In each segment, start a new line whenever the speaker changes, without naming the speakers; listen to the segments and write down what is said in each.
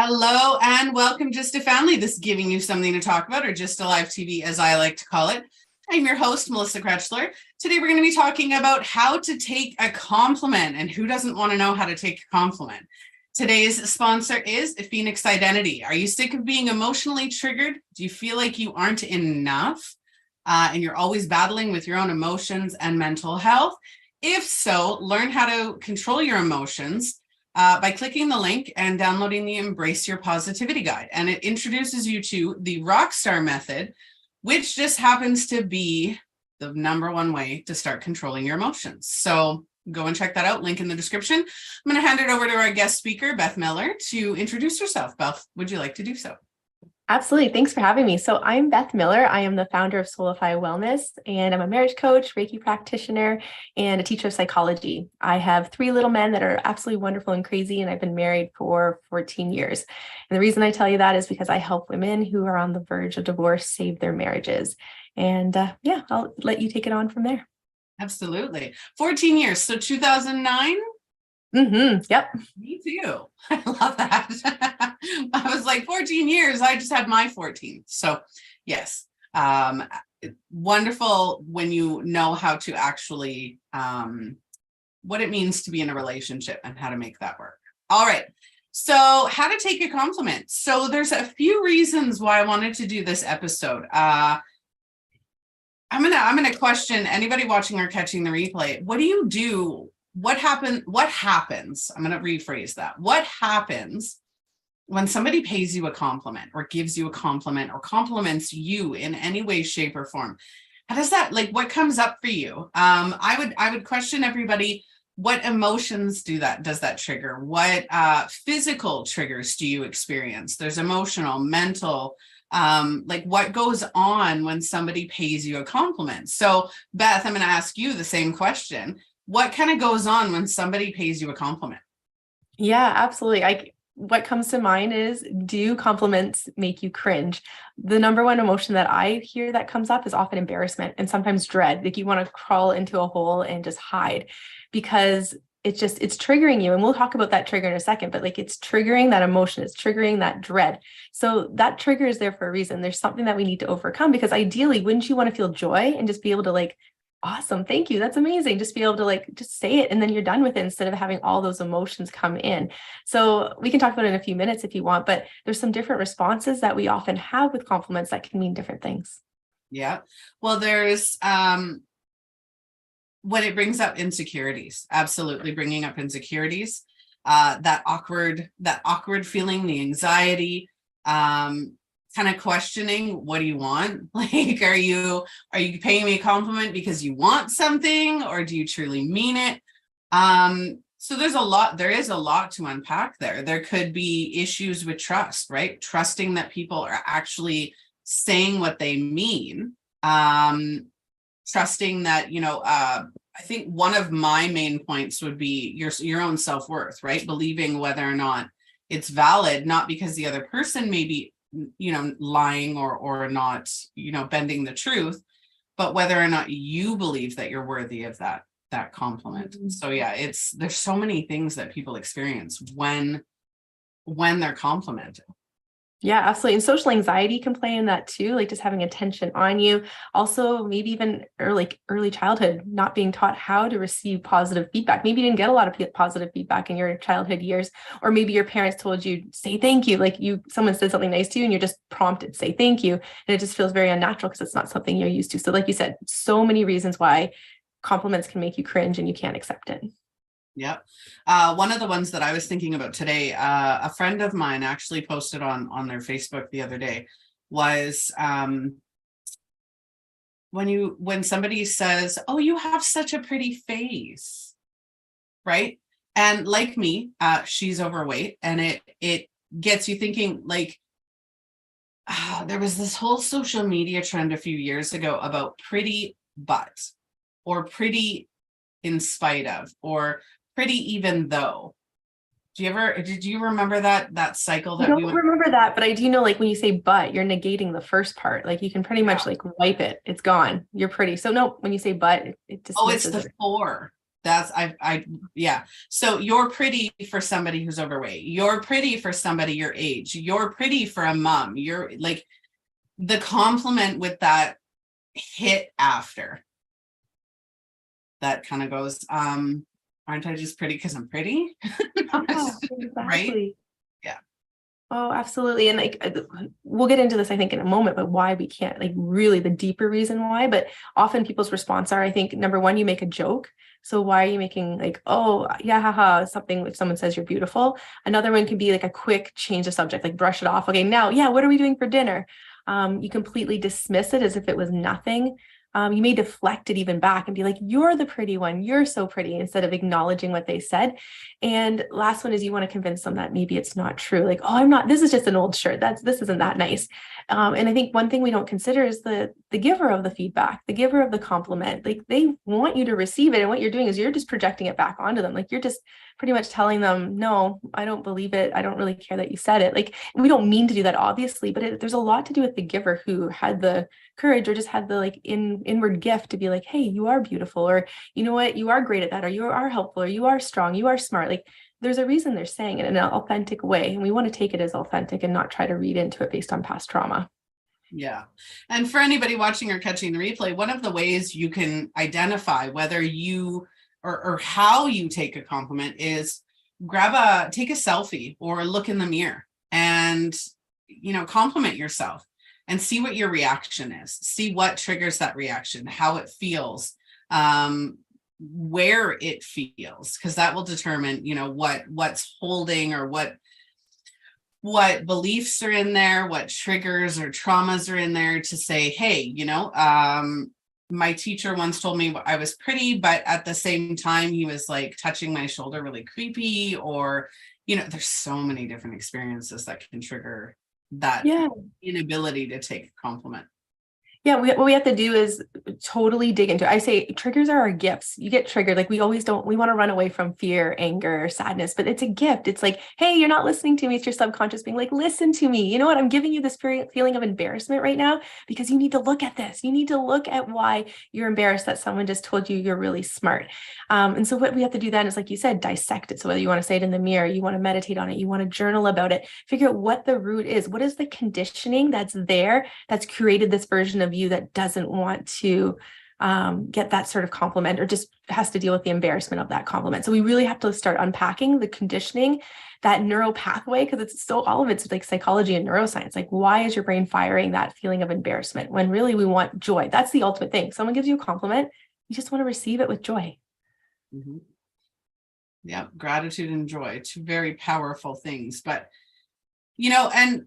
Hello and welcome Just a Family. This is giving you something to talk about, or Just a Live TV as I like to call it. I'm your host, Melissa Krechler. Today we're going to be talking about how to take a compliment, and who doesn't want to know how to take a compliment. Today's sponsor is Phoenix Identity. Are you sick of being emotionally triggered? Do you feel like you aren't enough and you're always battling with your own emotions and mental health? If so, learn how to control your emotions by clicking the link and downloading the Embrace Your Positivity Guide. And it introduces you to the Rockstar Method, which just happens to be the #1 way to start controlling your emotions. So go and check that out. Link in the description. I'm going to hand it over to our guest speaker, Beth Miller, to introduce herself. Beth, would you like to do so?
Absolutely. Thanks for having me. So I'm Beth Miller. I am the founder of Soulify Wellness, and I'm a marriage coach, Reiki practitioner, and a teacher of psychology. I have 3 little men that are absolutely wonderful and crazy, and I've been married for 14 years. And the reason I tell you that is because I help women who are on the verge of divorce save their marriages. And I'll let you take it on from there.
Absolutely. 14 years. So 2009?
Yep.
Me too. I love that. I was like 14 years. I just had my 14th. So yes, wonderful when you know how to actually, what it means to be in a relationship and how to make that work. All right. So how to take a compliment. So there's a few reasons why I wanted to do this episode. I'm gonna question anybody watching or catching the replay. What do you do? What happens? I'm going to rephrase that. What happens when somebody pays you a compliment or gives you a compliment or compliments you in any way, shape, or form? How does that, what comes up for you? I would question everybody. What emotions does that trigger? What physical triggers do you experience? There's emotional, mental, what goes on when somebody pays you a compliment? So Beth, I'm going to ask you the same question. What kind of goes on when somebody pays you a compliment?
Yeah, absolutely. What comes to mind is, do compliments make you cringe? The #1 emotion that I hear that comes up is often embarrassment and sometimes dread. Like you want to crawl into a hole and just hide because it's triggering you. And we'll talk about that trigger in a second, but it's triggering that emotion. It's triggering that dread. So that trigger is there for a reason. There's something that we need to overcome, because ideally, wouldn't you want to feel joy and just be able to awesome, thank you, that's amazing, just be able to just say it and then you're done with it, instead of having all those emotions come in. So we can talk about it in a few minutes if you want, but there's some different responses that we often have with compliments that can mean different things.
Yeah. Well, there's when it brings up insecurities, absolutely bringing up insecurities, that awkward feeling, the anxiety, kind of questioning, what do you want? Are you paying me a compliment because you want something, or do you truly mean it? So there is a lot to unpack there. There could be issues with trust, right? Trusting that people are actually saying what they mean. Trusting that, I think one of my main points would be your own self-worth, right? Believing whether or not it's valid, not because the other person may be lying or not, bending the truth, but whether or not you believe that you're worthy of that compliment. Mm-hmm. So yeah, there's so many things that people experience when they're complimented.
Yeah, absolutely. And social anxiety can play in that too, just having attention on you. Also, maybe even early childhood, not being taught how to receive positive feedback. Maybe you didn't get a lot of positive feedback in your childhood years, or maybe your parents told you, say thank you. Someone said something nice to you and you're just prompted, say thank you. And it just feels very unnatural because it's not something you're used to. So like you said, so many reasons why compliments can make you cringe and you can't accept it.
Yep. One of the ones that I was thinking about today, a friend of mine actually posted on their Facebook the other day, was when somebody says, "Oh, you have such a pretty face," right? And like me, she's overweight, and it gets you thinking, there was this whole social media trend a few years ago about pretty butt, or pretty in spite of, or pretty even though. Did you remember that cycle?
I don't remember that, but I do know, when you say but, you're negating the first part. You can pretty much wipe it. It's gone. You're pretty. So no, when you say but, it just.
Oh, it's the for. Yeah. So you're pretty for somebody who's overweight. You're pretty for somebody your age. You're pretty for a mom. You're like, the compliment with that hit after that kind of goes, aren't I just pretty because I'm pretty?
Yeah,
Right?
exactly.
Yeah.
Oh, absolutely. And like, we'll get into this, I think, in a moment, but why we can't, like, really the deeper reason why. But often people's response are, I think, number one, you make a joke. So why are you making like, oh, yeah, haha, something if someone says you're beautiful? Another one can be like a quick change of subject, like brush it off. Okay, now, yeah, what are we doing for dinner? You completely dismiss it as if it was nothing. You may deflect it even back and be like, you're the pretty one. You're so pretty, instead of acknowledging what they said. And last one is you want to convince them that maybe it's not true. Like, oh, I'm not, this is just an old shirt. This isn't that nice. And I think one thing we don't consider is the giver of the feedback, the giver of the compliment. Like, they want you to receive it. And what you're doing is you're just projecting it back onto them. Like, you're just pretty much telling them, no, I don't believe it. I don't really care that you said it. Like, we don't mean to do that, obviously, but there's a lot to do with the giver who had the courage or just had the like inward gift to be like, hey, you are beautiful, or you know what, you are great at that, or you are helpful, or you are strong, you are smart. Like, there's a reason they're saying it in an authentic way, and we want to take it as authentic and not try to read into it based on past trauma.
Yeah. And for anybody watching or catching the replay, one of the ways you can identify whether you or how you take a compliment is take a selfie or look in the mirror and, compliment yourself and see what your reaction is. See what triggers that reaction, how it feels, where it feels, because that will determine, what's holding or what beliefs are in there, what triggers or traumas are in there to say, hey, my teacher once told me I was pretty, but at the same time, he was like touching my shoulder really creepy, or, there's so many different experiences that can trigger that inability to take a compliment.
Yeah, what we have to do is totally dig into it. I say triggers are our gifts. You get triggered. Like, we want to run away from fear, anger, sadness, but it's a gift. It's like, hey, you're not listening to me. It's your subconscious being like, listen to me. You know what? I'm giving you this feeling of embarrassment right now because you need to look at this. You need to look at why you're embarrassed that someone just told you you're really smart. And so what we have to do then is, like you said, dissect it. So whether you want to say it in the mirror, you want to meditate on it, you want to journal about it, figure out what the root is. What is the conditioning that's there that's created this version of you that doesn't want to get that sort of compliment, or just has to deal with the embarrassment of that compliment. So we really have to start unpacking the conditioning, that neural pathway, because all of it's like psychology and neuroscience. Like, why is your brain firing that feeling of embarrassment when really we want joy? That's the ultimate thing. Someone gives you a compliment, you just want to receive it with joy.
Mm-hmm. Yeah, gratitude and joy, two very powerful things. But, and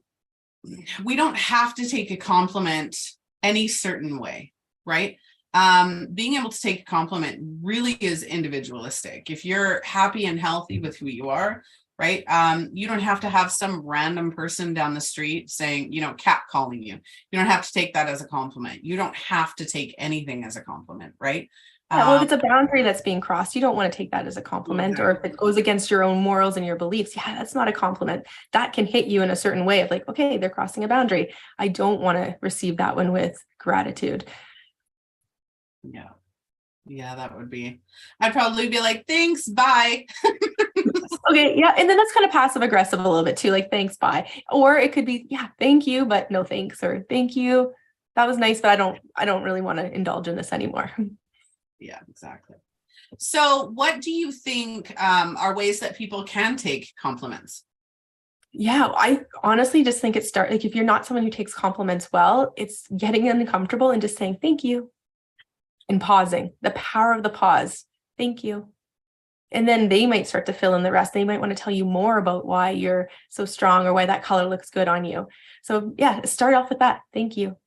we don't have to take a compliment any certain way, right? Being able to take a compliment really is individualistic. If you're happy and healthy with who you are, right? You don't have to have some random person down the street saying, catcalling you. You don't have to take that as a compliment. You don't have to take anything as a compliment, right?
Yeah, well, if it's a boundary that's being crossed, you don't want to take that as a compliment. Exactly. Or if it goes against your own morals and your beliefs, that's not a compliment. That can hit you in a certain way of like, okay, they're crossing a boundary. I don't want to receive that one with gratitude.
Yeah. Yeah, that would be, I'd probably be like, thanks, bye.
Okay, yeah. And then that's kind of passive aggressive a little bit too, like, thanks, bye. Or it could be, yeah, thank you, but no thanks, or thank you. That was nice, but I don't really want to indulge in this anymore.
Yeah, exactly. So what do you think are ways that people can take compliments?
Yeah, I honestly just think like, if you're not someone who takes compliments well, it's getting uncomfortable and just saying thank you and pausing. The power of the pause. Thank you. And then they might start to fill in the rest. They might want to tell you more about why you're so strong or why that color looks good on you. So yeah, start off with that. Thank you.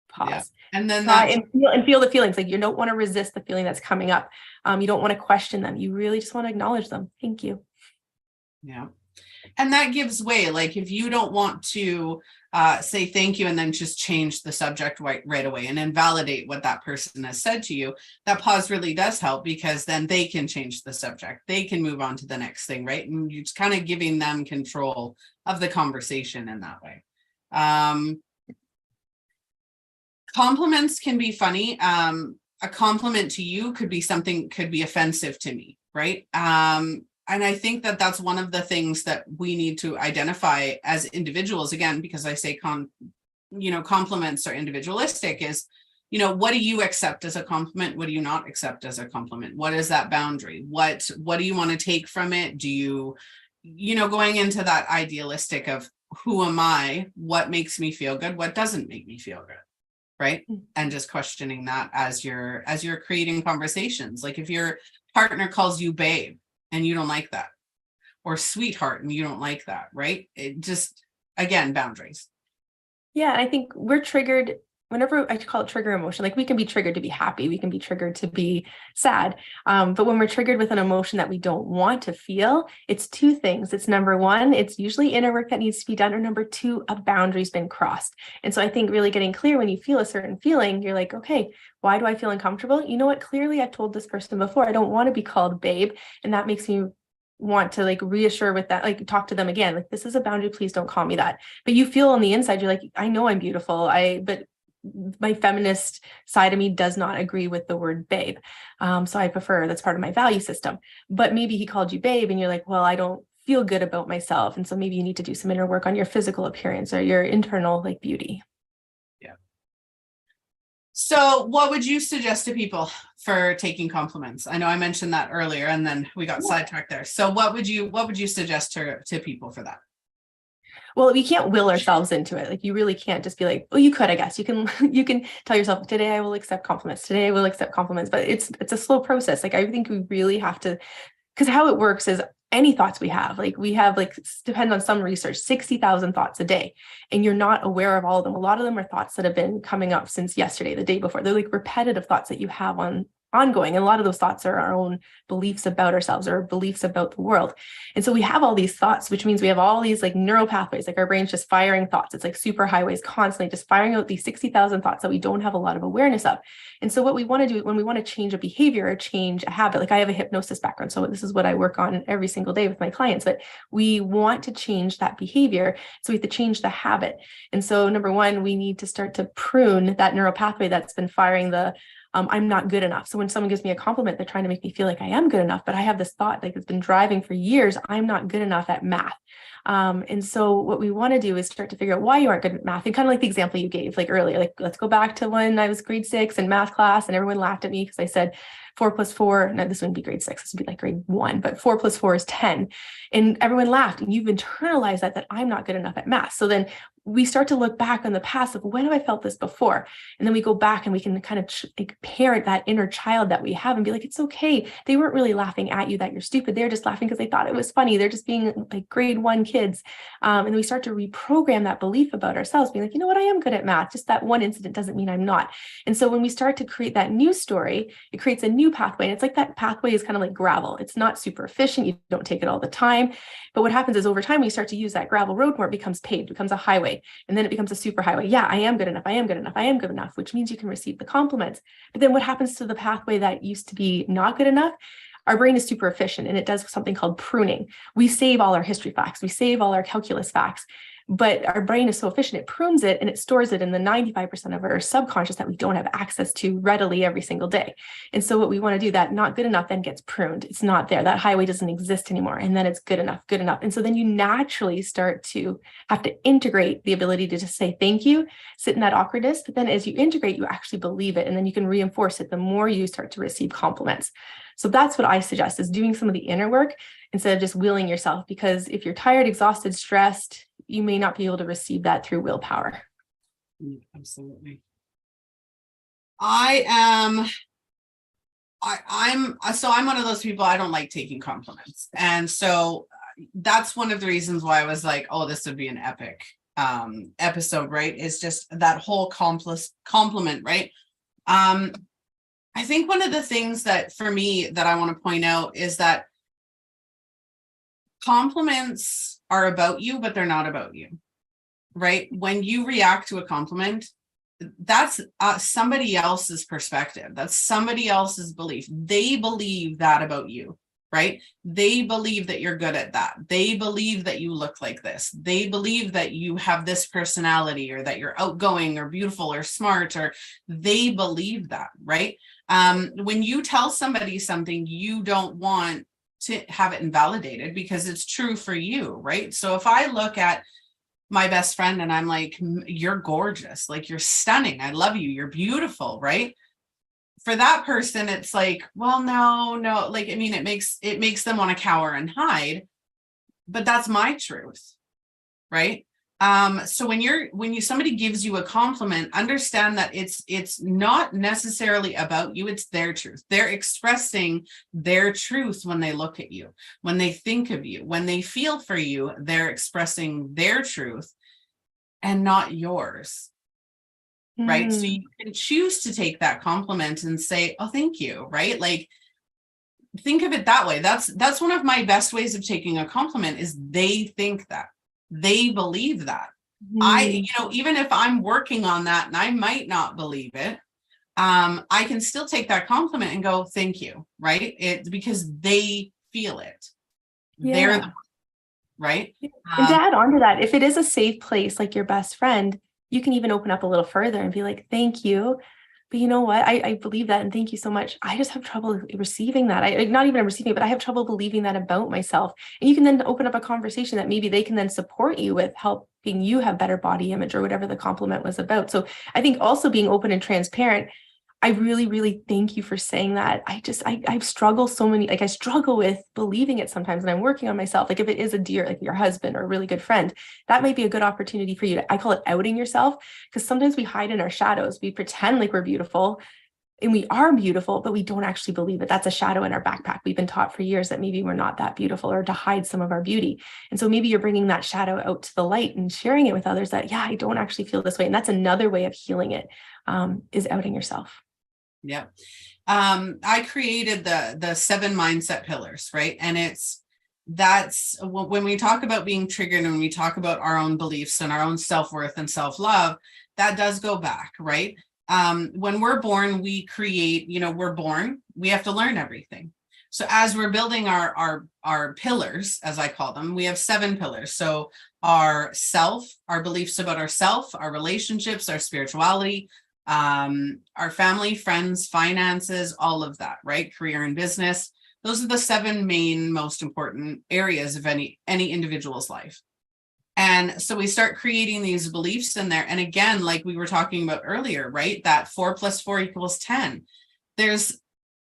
Pause. Yeah.
And then
and feel the feelings. Like, you don't want to resist the feeling that's coming up. You don't want to question them. You really just want to acknowledge them. Thank you.
Yeah. And that gives way. Like, if you don't want to say thank you and then just change the subject right away and invalidate what that person has said to you, that pause really does help, because then they can change the subject. They can move on to the next thing, right? And you're just kind of giving them control of the conversation in that way. Compliments can be funny. a compliment to you could be offensive to me, right? And I think that that's one of the things that we need to identify as individuals, again, because I say compliments are individualistic, is, what do you accept as a compliment? What do you not accept as a compliment? What is that boundary? What do you want to take from it? Do you, going into that idealistic of who am I? What makes me feel good? What doesn't make me feel good? Right. And just questioning that as you're creating conversations. Like if your partner calls you babe and you don't like that, or sweetheart and you don't like that, right? It just, again, boundaries.
Yeah. I think we're triggered whenever I call it trigger emotion. Like we can be triggered to be happy. We can be triggered to be sad. But when we're triggered with an emotion that we don't want to feel, it's two things. It's number one, it's usually inner work that needs to be done. Or number two, a boundary's been crossed. And so I think really getting clear when you feel a certain feeling, you're like, okay, why do I feel uncomfortable? You know what? Clearly I've told this person before, I don't want to be called babe. And that makes me want to reassure with that, talk to them again, like, this is a boundary, please don't call me that. But you feel on the inside, you're like, I know I'm beautiful. But my feminist side of me does not agree with the word babe. So I prefer, that's part of my value system. But maybe he called you babe and you're like, well, I don't feel good about myself. And so maybe you need to do some inner work on your physical appearance or your internal beauty.
Yeah. So what would you suggest to people for taking compliments? I know I mentioned that earlier and then we got sidetracked there. So what would you suggest to people for that?
Well, we can't will ourselves into it. Like you really can't just be like, oh, you could, I guess you can tell yourself, today I will accept compliments. Today I will accept compliments, but it's a slow process. Like I think we really have to, because how it works is any thoughts we have depend on some research, 60,000 thoughts a day, and you're not aware of all of them. A lot of them are thoughts that have been coming up since yesterday, the day before. They're repetitive thoughts that you have ongoing. And a lot of those thoughts are our own beliefs about ourselves or beliefs about the world. And so we have all these thoughts, which means we have all these neural pathways, our brain's just firing thoughts. It's super highways, constantly just firing out these 60,000 thoughts that we don't have a lot of awareness of. And so what we want to do when we want to change a behavior or change a habit, I have a hypnosis background, so this is what I work on every single day with my clients, but we want to change that behavior. So we have to change the habit. And so number one, we need to start to prune that neural pathway that's been firing the I'm not good enough. So when someone gives me a compliment, they're trying to make me feel like I am good enough, but I have this thought it's been driving for years. I'm not good enough at math. And so what we want to do is start to figure out why you aren't good at math. And kind of the example you gave earlier, let's go back to when I was grade 6 in math class and everyone laughed at me because I said 4 plus 4, no, this wouldn't be grade 6, this would be grade 1, but 4 plus 4 is 10. And everyone laughed and you've internalized that I'm not good enough at math. So then we start to look back on the past of when have I felt this before? And then we go back and we can kind of parent that inner child that we have and be like, it's okay. They weren't really laughing at you that you're stupid. They're just laughing because they thought it was funny. They're just being grade 1 kids. And we start to reprogram that belief about ourselves, being like, you know what, I am good at math. Just that one incident doesn't mean I'm not. And so when we start to create that new story, it creates a new pathway. And it's that pathway is kind of like gravel. It's not super efficient. You don't take it all the time. But what happens is over time, we start to use that gravel road more, it becomes paved, becomes a highway. And then it becomes a super highway. Yeah, I am good enough. I am good enough. I am good enough, which means you can receive the compliments. But then what happens to the pathway that used to be not good enough? Our brain is super efficient and it does something called pruning. We save all our history facts. We save all our calculus facts. But our brain is so efficient, it prunes it and it stores it in the 95% of our subconscious that we don't have access to readily every single day. And so what we want to do, that not good enough then gets pruned. It's not there. That highway doesn't exist anymore. And then it's good enough, good enough. And so then you naturally start to have to integrate the ability to just say thank you, sit in that awkwardness. But then as you integrate, you actually believe it. And then you can reinforce it the more you start to receive compliments. So that's what I suggest, is doing some of the inner work instead of just willing yourself. Because if you're tired, exhausted, stressed, you may not be able to receive that through willpower.
Absolutely. I'm one of those people, I don't like taking compliments. And so that's one of the reasons why I was like, oh, this would be an epic episode, right? Is just that whole compliment, right? I think one of the things that for me that I want to point out is that compliments are about you, but they're not about you, right? When you react to a compliment, that's somebody else's perspective. That's somebody else's belief. They believe that about you, right? They believe that you're good at that. They believe that you look like this. They believe that you have this personality or that you're outgoing or beautiful or smart, or they believe that, right? When you tell somebody something, you don't want to have it invalidated because it's true for you, right? So if I look at my best friend and I'm like, you're gorgeous, like you're stunning, I love you, you're beautiful, right? For that person, it's like, well, no, like, I mean, it makes them want to cower and hide, but that's my truth, right? So when somebody gives you a compliment, understand that it's not necessarily about you, it's their truth. They're expressing their truth when they look at you, when they think of you, when they feel for you, they're expressing their truth and not yours. Right. So you can choose to take that compliment and say, oh, thank you. Right. Like, think of it that way. That's one of my best ways of taking a compliment is they think that, they believe that. Even if I'm working on that and I might not believe it, I can still take that compliment and go, thank you. Right. It's because they feel it. Yeah. They're the, right.
And to add on to that, if it is a safe place, like your best friend, you can even open up a little further and be like, thank you. But you know what? I believe that. And thank you so much. I just have trouble receiving that. I not even receiving, but I have trouble believing that about myself. And you can then open up a conversation that maybe they can then support you with helping you have better body image or whatever the compliment was about. So I think also being open and transparent, I really, really thank you for saying that. I struggle I struggle with believing it sometimes, and I'm working on myself. Like if it is a dear, like your husband or a really good friend, that might be a good opportunity for you to, I call it outing yourself, because sometimes we hide in our shadows. We pretend like we're beautiful and we are beautiful, but we don't actually believe it. That's a shadow in our backpack. We've been taught for years that maybe we're not that beautiful or to hide some of our beauty. And so maybe you're bringing that shadow out to the light and sharing it with others that, yeah, I don't actually feel this way. And that's another way of healing it, is outing yourself.
Yeah. I created the 7 mindset pillars, right? And that's when we talk about being triggered and when we talk about our own beliefs and our own self-worth and self-love, that does go back, right? When we're born, we create, we're born, we have to learn everything. So as we're building our pillars, as I call them, we have 7 pillars. So our self, our beliefs about ourself, our relationships, our spirituality, our family, friends, finances, all of that, right? Career and business. Those are the 7 main, most important areas of any individual's life. And so we start creating these beliefs in there. And again, like we were talking about earlier, right? That 4 + 4 = 10. There's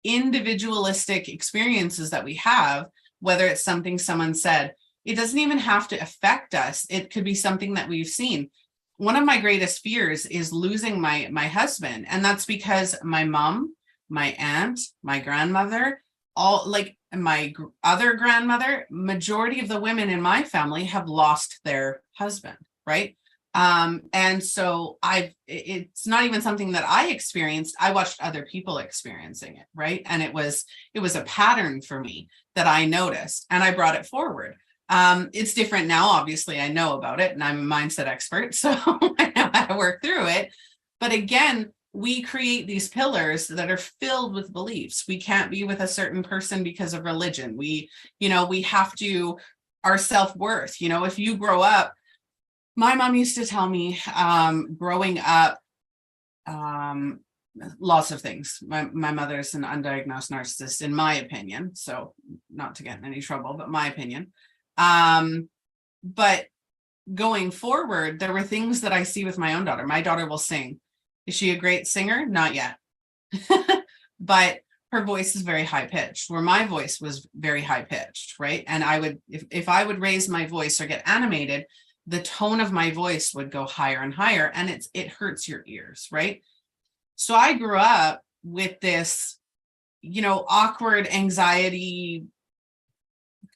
individualistic experiences that we have, whether it's something someone said. It doesn't even have to affect us. It could be something that we've seen. One of my greatest fears is losing my husband. And that's because my mom, my aunt, my grandmother, all like my other grandmother, majority of the women in my family have lost their husband. Right. And so it's not even something that I experienced. I watched other people experiencing it. Right. And it was a pattern for me that I noticed and I brought it forward. It's different now. Obviously, I know about it and I'm a mindset expert, so I know how to work through it. But again, we create these pillars that are filled with beliefs. We can't be with a certain person because of religion. We have to, our self-worth, if you grow up, my mom used to tell me, growing up, lots of things. My mother's an undiagnosed narcissist, in my opinion. So not to get in any trouble, but my opinion. But going forward, there were things that I see with my own daughter. My daughter will sing. Is she a great singer? Not yet. But her voice is very high pitched, where my voice was very high pitched, right? And I would, if I would raise my voice or get animated, the tone of my voice would go higher and higher, and it hurts your ears, right? So I grew up with this, awkward anxiety,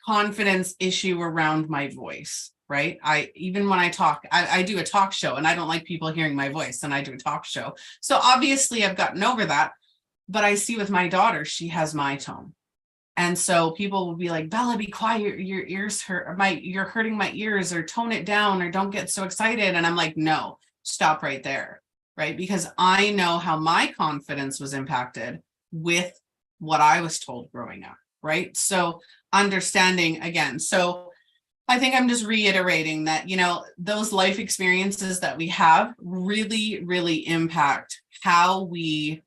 confidence issue around my voice, right? Even when I talk, I do a talk show and I don't like people hearing my voice, and I do a talk show. So obviously I've gotten over that, but I see with my daughter, she has my tone. And so people will be like, Bella, be quiet, your ears hurt, you're hurting my ears, or tone it down, or don't get so excited. And I'm like, no, stop right there, right? Because I know how my confidence was impacted with what I was told growing up, right? So understanding again. So I think I'm just reiterating that, those life experiences that we have really, really impact how we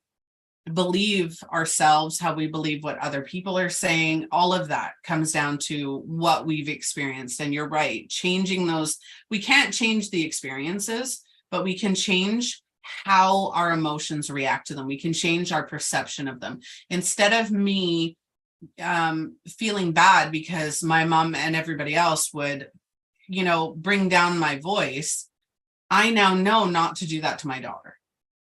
believe ourselves, how we believe what other people are saying, all of that comes down to what we've experienced. And you're right, changing those, we can't change the experiences, but we can change how our emotions react to them. We can change our perception of them. Instead of me feeling bad because my mom and everybody else would, bring down my voice, I now know not to do that to my daughter.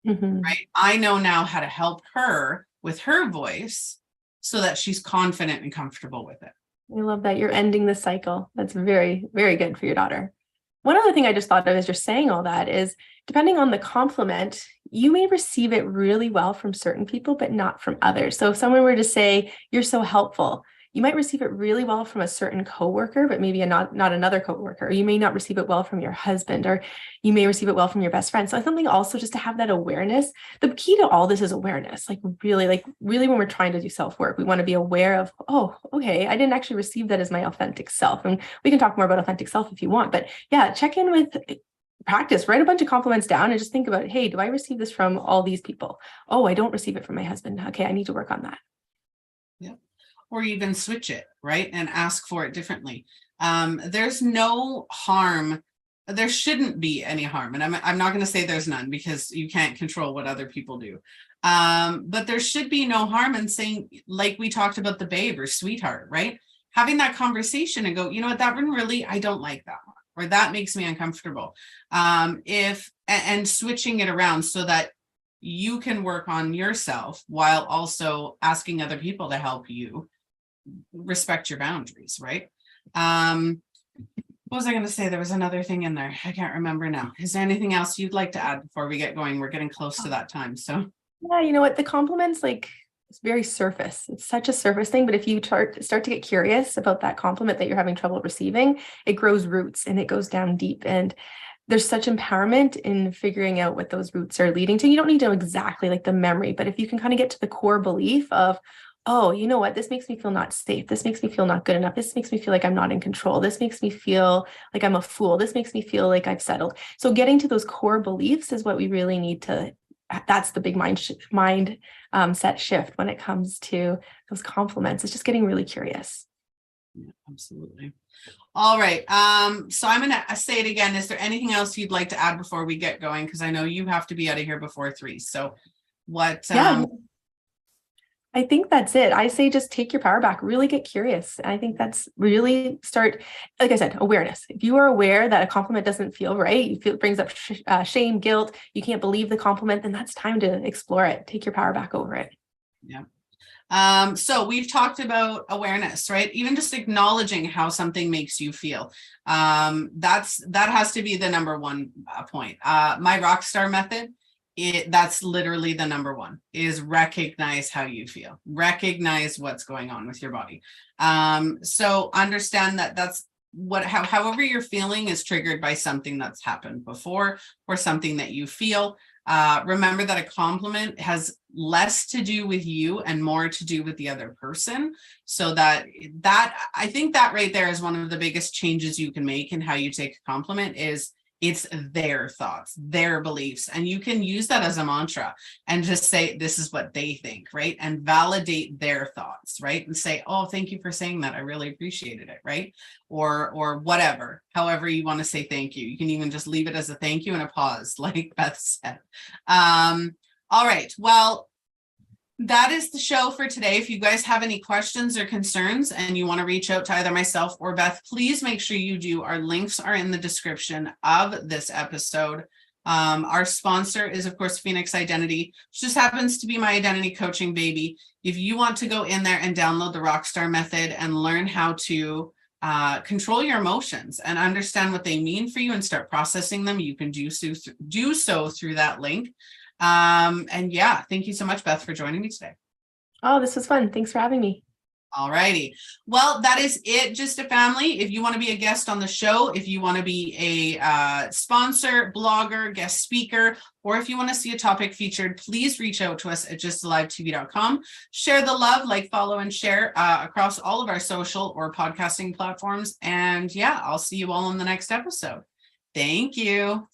Right? I know now how to help her with her voice so that she's confident and comfortable with it.
I love that you're ending the cycle. That's very, very good for your daughter. One other thing I just thought of as you're saying all that is, depending on the compliment, you may receive it really well from certain people, but not from others. So if someone were to say, "You're so helpful," you might receive it really well from a certain coworker, but maybe not another coworker. Or you may not receive it well from your husband, or you may receive it well from your best friend. So something also just to have that awareness. The key to all this is awareness. Really when we're trying to do self-work, we want to be aware of, oh, okay, I didn't actually receive that as my authentic self. And we can talk more about authentic self if you want, but yeah, check in with practice, write a bunch of compliments down and just think about, hey, do I receive this from all these people? Oh, I don't receive it from my husband. Okay, I need to work on that.
Yeah. Or even switch it, right? And ask for it differently. There's no harm. There shouldn't be any harm. And I'm not going to say there's none, because you can't control what other people do. But there should be no harm in saying, like we talked about the babe or sweetheart, right? Having that conversation and go, you know what, that one really, I don't like that one, or that makes me uncomfortable. And switching it around so that you can work on yourself while also asking other people to help you respect your boundaries, right? What was I going to say? There was another thing in there. I can't remember now. Is there anything else you'd like to add before we get going? We're getting close to that time. So
yeah, you know what? The compliments, it's very surface. It's such a surface thing. But if you start to get curious about that compliment that you're having trouble receiving, it grows roots and it goes down deep. And there's such empowerment in figuring out what those roots are leading to. You don't need to know exactly the memory, but if you can kind of get to the core belief of, oh, you know what, this makes me feel not safe. This makes me feel not good enough. This makes me feel like I'm not in control. This makes me feel like I'm a fool. This makes me feel like I've settled. So getting to those core beliefs is what we really need to, that's the big mind set shift when it comes to those compliments. It's just getting really curious.
Yeah, absolutely. All right. So I'm going to say it again. Is there anything else you'd like to add before we get going? Because I know you have to be out of here before 3. So what?
I think that's it. I say just take your power back, really get curious. And I think that's really start, like I said, awareness. If you are aware that a compliment doesn't feel right, you feel it brings up shame, guilt, you can't believe the compliment, then that's time to explore it. Take your power back over it.
Yeah. So we've talked about awareness, right? Even just acknowledging how something makes you feel. That has to be the number one point. My Rockstar method, that's literally the number one, is recognize how you feel, recognize what's going on with your body. So understand that that's however you're feeling is triggered by something that's happened before or something that you feel. Remember that a compliment has less to do with you and more to do with the other person. So that I think that right there is one of the biggest changes you can make in how you take a compliment. Is it's their thoughts, their beliefs. And you can use that as a mantra and just say, this is what they think, right? And validate their thoughts, right? And say, oh, thank you for saying that. I really appreciated it, right? Or whatever, however you want to say thank you. You can even just leave it as a thank you and a pause, like Beth said. All right. Well, that is the show for today. If you guys have any questions or concerns and you want to reach out to either myself or Beth, please make sure you do. Our links are in the description of this episode. Our sponsor is, of course, Phoenix Identity, which just happens to be my identity coaching baby. If you want to go in there and download the Rockstar method and learn how to control your emotions and understand what they mean for you and start processing them, you can do so through that link. And yeah, thank you so much, Beth, for joining me today.
Oh, this was fun. Thanks for having me.
All righty. Well, that is it, Just a Family. If you want to be a guest on the show, if you want to be a sponsor, blogger, guest speaker, or if you want to see a topic featured, please reach out to us at justalivetv.com. Share the love, follow, and share across all of our social or podcasting platforms. And yeah, I'll see you all in the next episode. Thank you.